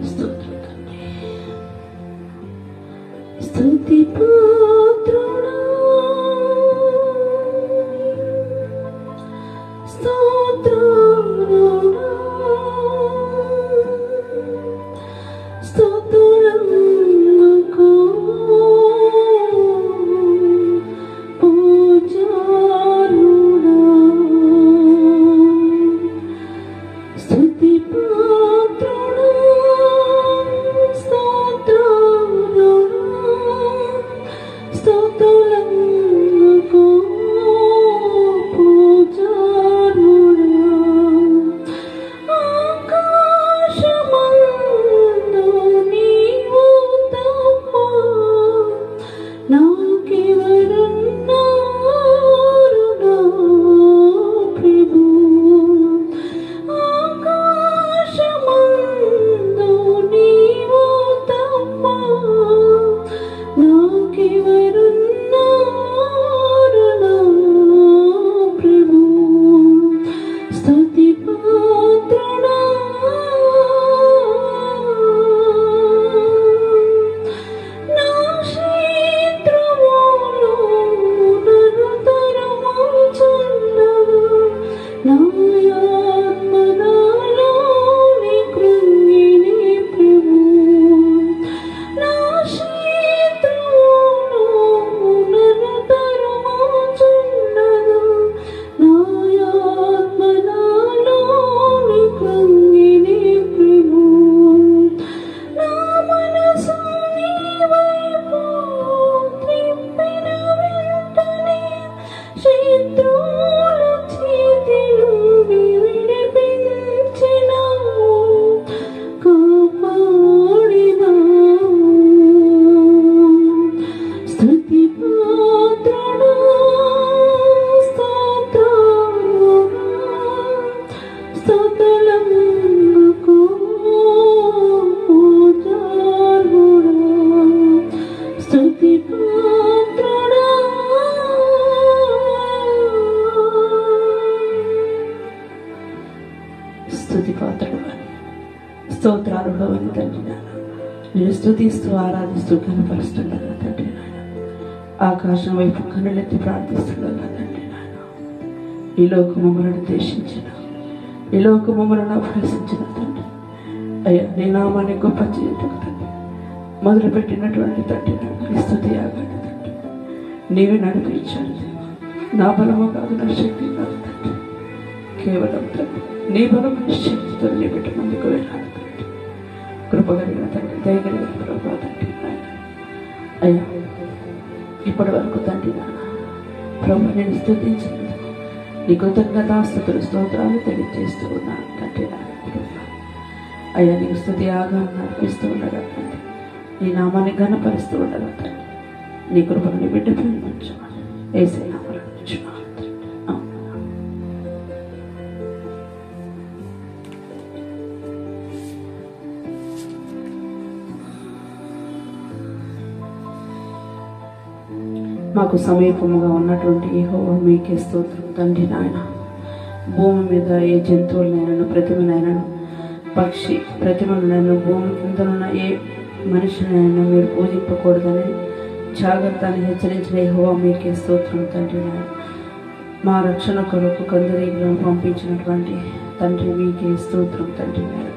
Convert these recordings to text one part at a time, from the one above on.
స్తోత్రం తండ్రి. స్తుతి పాత్రుడా స్తోత్రుడా స్తోత్రులందుకో పూజారుడా స్తుతి పాత్రుడా స్తోత్రుడా స్తోత్రులందుకో పూజారుడా ఆకాశమందు నీవు తప్ప నాకెవరున్నారు నా ప్రభు. ఆకాశమందు నీవు తప్ప నాకెవరున్నారు నా ప్రభు. స్తుతి పాత్రుడా నా శత్రువులు నన్ను తరుముచుండగా నా ఆత్మ నాలోని కృంగిని ప్రభు. నా శత్రువులు నన్ను తరుముచుండగా నా ఆత్మ నాలోని కృంగిని ప్రభు. నా మనసు నీ వైపు త్రిప్పిన వెంటనే శత్రువుల చేతి నుండి విడిపించినావు, కాపాడినావు. స్తుతి పాత్రుడా స్తోత్రుడా స్తోత్రులందుకో పూజారుడా. స్తుతి పాత్రుడా స్తుతి పాత్రుడు స్తోత్రారుడు అని తండ్రి నాన్న నేను స్తుతిస్తూ ఆరాధిస్తూ కనపరుస్తుండగా తండ్రి నాన్న ఆకాశం వైపు కనులెత్తి ప్రార్థిస్తుండగా తండ్రి నాన్న ఈ లోకములను దేశించిన ఈ లోకములను అభ్యసించిన తండ్రి అయ్యా నీ నామాన్ని గొప్ప చేయటం తండ్రి మొదలుపెట్టినటువంటి తండ్రి నాన్న ఈ స్తుతి యాగాన్ని తండ్రి నీవే నడిపించాడు దేవా. నా బలము కాదు, నా శక్తి కాదు తండ్రి, కేవలం తండ్రి నీ బలమైన శక్తితో నీ బిడ్డ ముందుకు వెళ్ళాలి తండ్రి. కృపగలిగిన తండ్రి, దయగలిగిన ప్రభా తండ్రి నాయన అయ్యా ఇప్పటి వరకు తండ్రి నాన్న ప్రభు నేను స్తుతించినందుకు నీ కృతజ్ఞతాస్తుతులు స్తోత్రాలు తెలియజేస్తూ ఉన్నాను తండ్రి నాన్న ప్రభా. అయ్యా నీకు స్తుతి యాగాన్ని అర్పిస్తూ ఉండగా తండ్రి నీ నామాన్ని ఘనపరుస్తూ ఉండగా తండ్రి నీ కృపను నీ బిడ్డ ప్రేమించమని యేసయ్య నామములో అడుగుచున్నాను తండ్రి. ఆమేన్. మాకు సమీపముగా ఉన్నటువంటి యెహోవా మీకే స్తోత్రం తండ్రి నాయన. భూమి మీద ఏ జంతువులనైనా ప్రతిమనైనాను పక్షి ప్రతిమలనైనా భూమి కిందనున్న ఏ మనిషినైనా మీరు పూజింపకూడదని జాగ్రత్తని హెచ్చరించిన యెహోవా మీకే స్తోత్రం తండ్రి నాయన. మా రక్షణ కొరకు కందరీలను పంపించినటువంటి తండ్రి మీకే స్తోత్రం తండ్రి నాయన.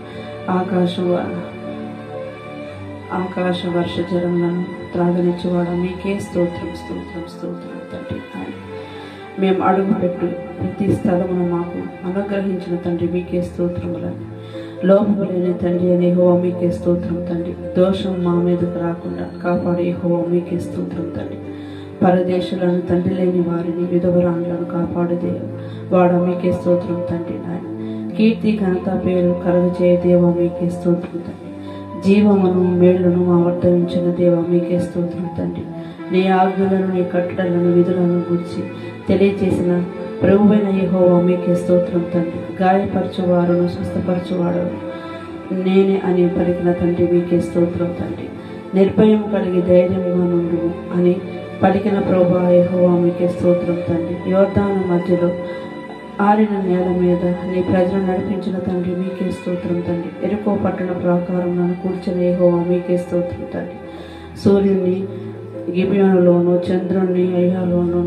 ఆకాశ వర్ష జలములను త్రాగనిచ్చేవాడ మీకే స్తోత్రం స్తోత్రం స్తోత్రం తండ్రి నాయన. మేము అడుగుపెట్టు ప్రతి స్థలమును మాకు అనుగ్రహించిన తండ్రి మీకే స్తోత్రములని. లోపము లేని తండ్రి అని యెహోవా మీకే స్తోత్రం తండ్రి. దోషం మా మీదకు రాకుండా కాపాడే యెహోవా మీకే స్తోత్రం తండ్రి. పరదేశులను తండ్రి లేని వారిని విధవరాండ్లను కాపాడే వాడ మీకే స్తోత్రం తండ్రి నాయన. కీర్తి ఘనత పేరు కలుగజేయ దేవా మీకే స్తోత్రం తండ్రి. జీవమును మేళ్లను ఆవర్తించిన దేవా మీకే స్తోత్రం తండ్రి. నీ ఆజ్ఞలను నీ కట్టడలను విధులను గురించి తెలియజేసిన ప్రభువైన యెహోవా మీకే స్తోత్రం తండ్రి. గాయపరచువారును స్వస్థపరచువాడు నేనే అని పలికిన తండ్రి మీకే స్తోత్రం తండ్రి. నిర్భయం కలిగి ధైర్యంగా నుండు అని పలికిన ప్రభువా యెహోవా మీకే స్తోత్రం తండ్రి. యోర్దాను మధ్యలో ఆరిన నేల మీద నీ ప్రజలను నడిపించిన తండ్రి మీకే స్తోత్రం తండ్రి. ఎరుకో పట్టణ ప్రాకారం నన్ను కూర్చొని యెహోవా మీకే స్తోత్రం తండ్రి. సూర్యుడిని గిబియోనులోను చంద్రుణ్ణి అయ్యాలోను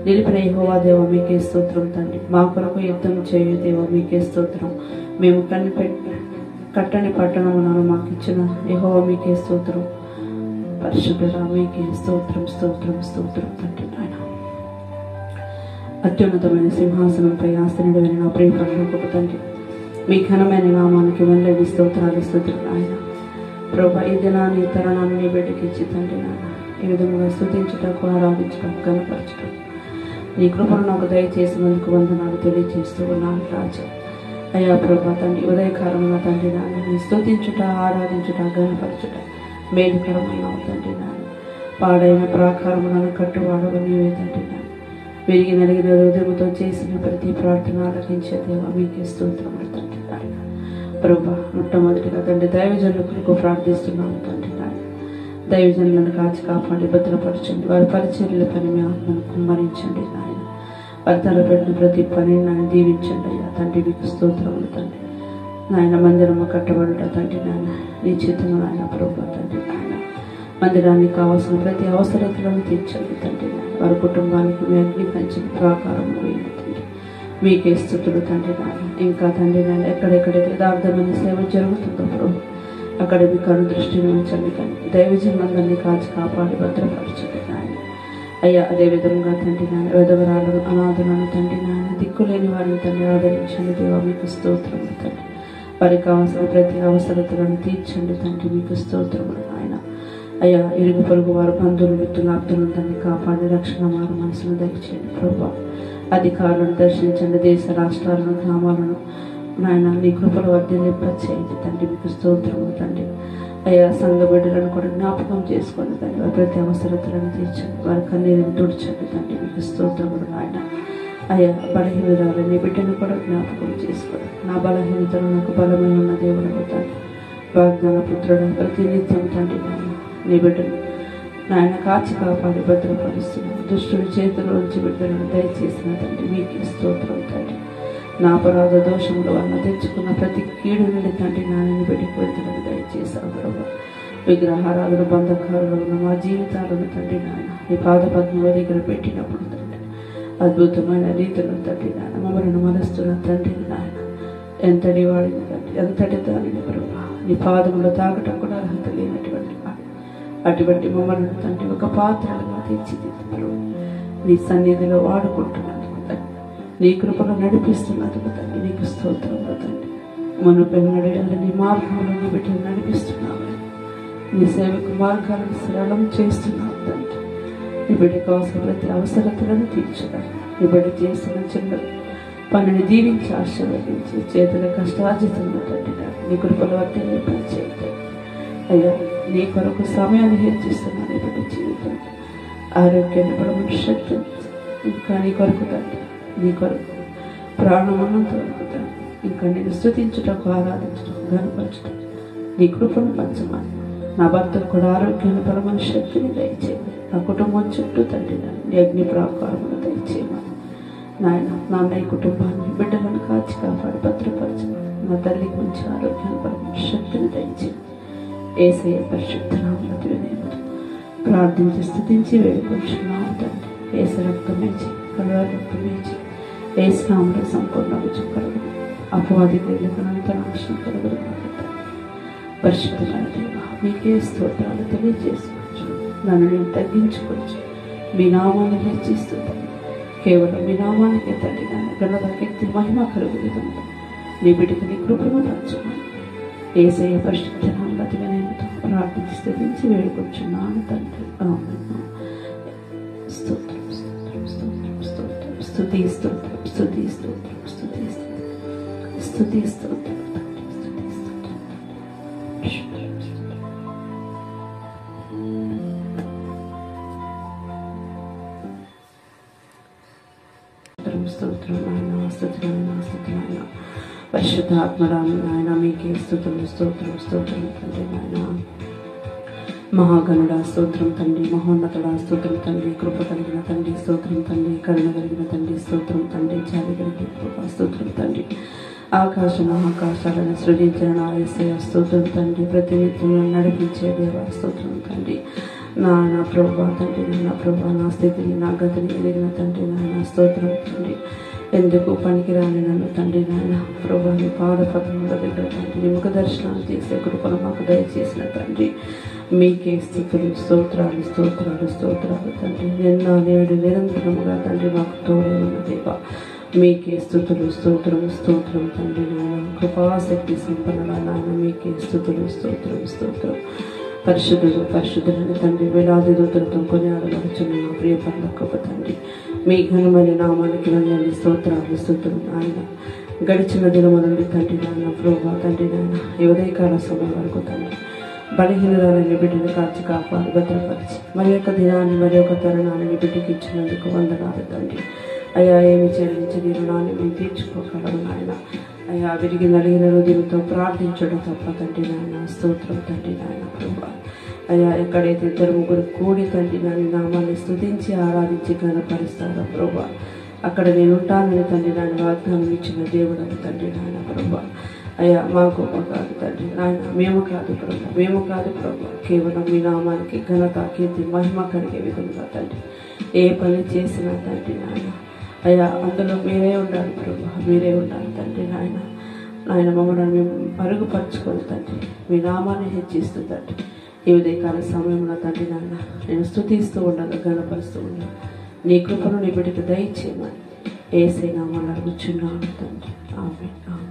నిలిపిన యెహోవా దేవ మీకే స్తోత్రం తండ్రి. మా కొరకు యుద్ధం చేయు దేవ మీకే స్తోత్రం. మేము కట్టని పట్టణములను మాకు ఇచ్చిన యెహోవా మీకే స్తోత్రం. పరిశుద్ధుడా మీకే స్తోత్రం స్తోత్రం స్తోత్రం తండ్రి. నాయన అత్యున్నతమైన సింహాసనంపై ఆసనుడైన నా ప్రియ పరలోకపు తండ్రి, మీ ఘనమైన నామానికి వెల్లడి స్తోత్రాలు స్తుతులు నాయన. ప్రభా, ఈ దినాన్ని తరుణాన్ని నీ బిడ్డకి ఇచ్చి తండ్రి నాయన ఈ విధముగా స్తుతించుటకు ఆరాధించటం కనపరచటం నీ కృపను నాకు దయచేసినందుకు వందనాలు తెలియజేస్తూ ఉన్నాను రాజా. అయ్యా ప్రభా తండ్రి, ఉదయకాలంలో తండ్రి నాయన నీ స్తుతించుట ఆరాధించుట గనపరచుట మేలుకరమైన తండ్రి నాయన. పాడైన ప్రాకారములను కట్టువాడవు నీవే తండ్రి నాయన. విరిగి నలిగిన హృదయముతో చేసిన ప్రతి ప్రార్థన ఆలకించే దేవా మీకే స్తోత్రములు తండ్రి నాయన. ప్రభా, మొట్టమొదటిగా తండ్రి దైవజనుల కొరకు ప్రార్థిస్తున్నాను తండ్రి నాయన. దైవజనులను కాచి కాపాడి భద్రపరచండి. వారి పరిచర్యల పని మీ ఆత్మను కుమ్మరించండి నాయన. వారి తలపెట్టిన ప్రతి పనిని నన్ను దీవించండి అయ్యా తండ్రి. మీకు స్తోత్రములు తండ్రి నాయన. మందిరము కట్టబడుట తండ్రి నాయన నీ చిత్తము నాయన. ప్రభా తండ్రి నాయన మందిరానికి కావాల్సిన ప్రతి అవసరతలను తీర్చండి తండ్రి నాయన. వారి కుటుంబానికి మీ అగ్ని కంచెని ప్రాకారం వేయండి తండ్రి. మీకే స్తుతులు తండ్రి నాయన. ఇంకా తండ్రి నాయన ఎక్కడెక్కడైతే యథార్థమైన సేవ జరుగుతుందో ప్రభు అక్కడ మీ కను దృష్టిని ఉంచండి తండ్రి. దైవజనులందరినీ కాచి కాపాడి భద్రపరచండి నాయన. అయ్యా అదేవిధంగా తండ్రి నాయన విధవరాలను అనాథులను తండ్రి నాయన దిక్కులేని వారిని తండ్రి ఆదరించండి దేవా. మీకు స్తోత్రములు తండ్రి. వారికి కావాల్సిన ప్రతి అవసరతలను తీర్చండి తండ్రి. మీకు స్తోత్రములు నాయన. అయ్యా ఇరుగు పొరుగు వారు బంధువులు మిత్రులు ఆప్తులను తండ్రి కాపాడి రక్షణ మారు మనసును దయచేయండి ప్రభా. అధికారులను దర్శించండి. దేశ రాష్ట్రాలను గ్రామాలను నాయన నీ కృపల వర్ధిల్లింప చేయండి తండ్రి. మీకు స్తోత్రములు తండ్రి. అయ్యా సంఘ బిడ్డలను కూడా జ్ఞాపకం చేసుకోండి తండ్రి. వారి ప్రతి అవసరతలను తీర్చండి. వారి కన్నీరుని తుడిచండి తండ్రి. మీకు స్తోత్రములు నాయన. అయ్యా బలహీనురాలు నీ బిడ్డను కూడా జ్ఞాపకం చేసుకోండి. నా బలహీనతను నాకు బలమైన ఉన్న దేవుడు తండ్రి. వాగ్దాన పుత్రుడు ప్రతినిత్యం తండ్రి నాయన నీ బిడ్డను నాయన కాచి కాపాడి భద్రపరుస్తున్నాను. దుష్టుడి చేతిలోంచి బిడ్డలను దయచేసిన తండ్రి. మీకు స్తోత్రం తండ్రి. నా అపరాధ దోషముల వల్ల తెచ్చుకున్న ప్రతి కీడు నుండి తండ్రి నాయన బిడ్డకు విడుదలను దయచేశావు ప్రభు. విగ్రహారాధన బంధకారులను మా జీవితాలను తండ్రి నాయన నీ పాద పద్మల దగ్గర పెట్టినప్పుడు తండ్రి అద్భుతమైన రీతిలో తండ్రి నాయన మమ్మల్ని మనస్తున్న తండ్రి నాయన ఎంతటి వాడిని తండ్రి ఎంతటి దానిని ప్రభు నీ పాదములు తాగటం కూడా అర్హత లేనటువంటి వాడు. అటువంటి మమ్మల్ని తండ్రి ఒక పాత్రలుగా తీర్చిదిద్దు ప్రభు. నీ సన్నిధిలో వాడుకుంటున్నందుకు తండ్రి, నీ కృపను నడిపిస్తున్నందుకు తండ్రి నీకు స్తోత్రములు తండ్రి. మునుపెన్నడూ నీ మార్గంలో నీ బిడ్డను నడిపిస్తున్నావు. నీ సేవకు మార్గాలను సరళం చేస్తున్నావు తండ్రి. నీ బిడ్డ కావాల్సిన ప్రతి అవసరతలను తీర్చడం. నీ బిడ్డ చేసిన చిన్న పనిని దీవించి ఆశీర్వదించి చేతుల కష్టార్జితులను తండ్రి నీ కృపల వద్ద చేయండి అయ్యా. నీ కొరకు సమయాన్ని హెచ్చిస్తున్నాను. నీ బిడ్డ జీవితం ఆరోగ్యాన్ని పడమని శక్తి ఇంకా నీ కొరకు తండ్రి నీ కొరకు ప్రాణమన్నంత వరకు తండ్రి ఇంకా నేను స్తుతించటకు ఆరాధించటం గనపరచటం నీ కృపను పంచమని నా భర్తకు కూడా ఆరోగ్యాన్ని పరమని శక్తిని దయచేయమని నా కుటుంబం చుట్టూ తండ్రి నీ అగ్ని ప్రాకారమును దయచేయమని నాయన నా అన్నయ్య కుటుంబాన్ని బిడ్డలను కాచి కాపాడి భద్రపరచమని నా తల్లికి మంచి ఆరోగ్యాన్ని పరమని శక్తిని దయచేయమని యేసయ్య పరిశుద్ధ నామములో వినయముతో ప్రార్థించి స్తుతించి వేడుకొంచున్నాము తండ్రి. యేసు రక్తమేచి కలువరి రక్తమేచి యేసు నామములో సంపూర్ణ విజయం కలుగును. అపవాది క్రియలకు అనంత నాశనం కలుగును. పరిశుద్ధమైన దేవా మీకే స్తోత్రాలు తెలియజేసుకోవచ్చు. నన్ను నేను తగ్గించుకోవచ్చు. మీ నామాన్ని హెచ్చిస్తుంది. కేవలం మీ నామానికే తండ్రి నాన్న ఘనత కీర్తి మహిమ కలుగు విధంగా నీ బిడ్డకు నీ కృపను పంచమని యేసయ్య పరిశుద్ధ నామములో వినయముతో ప్రార్థించి స్తుతించి వేడుకొంచున్నాను తండ్రి. ఆమేన్. స్తోత్రం స్తోత్రం స్తోత్రం స్తోత్రం స్తుతి స్తోత్రం స్తుతి స్తోత్రం స్తుతి స్తుతి స్తోత్రం తండ్రి స్తుతి స్తోత్రం స్తోత్రం నాయన స్తోత్రం స్తోత్రం పరిశుద్ధాత్మరాము నాయన మీకే స్తుతులు స్తోత్రం స్తోత్రం తండ్రి నాయన. మహాగణుడా స్తోత్రం తండ్రి, మహోన్నతుడా స్తోత్రం తండ్రి, కృప కలిగిన తండ్రి స్తోత్రం తండ్రి, కరుణ కలిగిన తండ్రి స్తోత్రం తండ్రి, జాలి కలిగిన కృప స్తోత్రం తండ్రి, ఆకాశ మహాకాశాలను సృజించిన నా యేసయ్య స్తోత్రం తండ్రి, ప్రతినిత్యం నడిపించే దేవా స్తోత్రం తండ్రి, నా ప్రభా తండ్రి, నా ప్రభా నా స్థితిని నా గతిని ఎదిగిన తండ్రి, నాయన స్తోత్రం తండ్రి, ఎందుకు పనికిరాని నన్ను తండ్రి నాయన ప్రభా నీ పాద పద్మముల దగ్గర తండ్రి నీ ముఖ దర్శనాలు చేసే కృపను మాకు దయచేసిన తండ్రి, మీకే స్థుతులు స్తోత్రాలు స్తోత్రాలు స్తోత్రాలు తండ్రి, నిన్న నేడు నిరంతరముగా తండ్రి మాకు తోడే ఉన్న దేవా, మీకే స్థుతులు స్తోత్రం స్తోత్రం తండ్రి నాయన, కృపాశక్తి సంపన్న నాయన మీకే స్థుతులు స్తోత్రం స్తోత్రం. పరిశుద్ధుడు పరిశుద్ధులని తండ్రి, వేలాది దూతలతో కొనియాడబడుచున్న నా ప్రియ పరలోకపు తండ్రి, మీ ఘనమైన నామానికి వెళ్ళండి స్తోత్రాలు స్తోత్రం నాయన. గడిచిన దినము నుండి తండ్రి నాయన ప్రభా తండ్రి నాయన ఈ ఉదయకాల సమయం వరకు తండ్రి బలహీనరాలని బిడ్డను కాచి కాపాడు భద్రపరిచి మరి యొక్క దినాన్ని మరి యొక్క తరుణాన్ని బిడ్డకి ఇచ్చినందుకు వందనాలు తండ్రి. అయ్యా ఏమి చెల్లించి నీ రుణాన్ని మేము తీర్చుకోగలరు నాయన. అయ్యా విరిగి నలిగిన హృదయంతో ప్రార్థించడం తప్ప తండ్రి నాయన స్తోత్రం తండ్రి నాయన ప్రభా. అయ్యా ఎక్కడైతే ఇద్దరు ముగ్గురు కూడి తండ్రి నాని నామాన్ని స్తుతించి ఆరాధించి ఘనపరుస్తారో ప్రభా, అక్కడ నేను ఉంటానని తండ్రి నాయన వాగ్దానం ఇచ్చిన దేవుడు తండ్రి నాయన ప్రభా. అయ్యా మా గొప్ప కాదు తండ్రి నాయన, మేము కాదు ప్రభా, కేవలం మీ నామానికి ఘనత కీర్తి మహిమ కలిగే విధంగా తండ్రి ఏ పని చేసినా తండ్రి నాయన అయ్యా అందులో మీరే ఉండాలి ప్రభా, మీరే ఉండాలి తండ్రి నాయన. నాయన మమ్మల్ని మేము మరుగుపరుచుకొని తండ్రి మీ నామాన్ని హెచ్చిస్తూ తండ్రి ఈ ఉదయకాల సమయంలో తండ్రి నాయన నేను స్తుతిస్తూ ఉండాలి, ఘనపరుస్తూ ఉండాలి. నీ కృపను నీ బిడ్డకు దయచేయమని యేసయ్య నామములో అడుగుచున్నాను తండ్రి. ఆమేన్.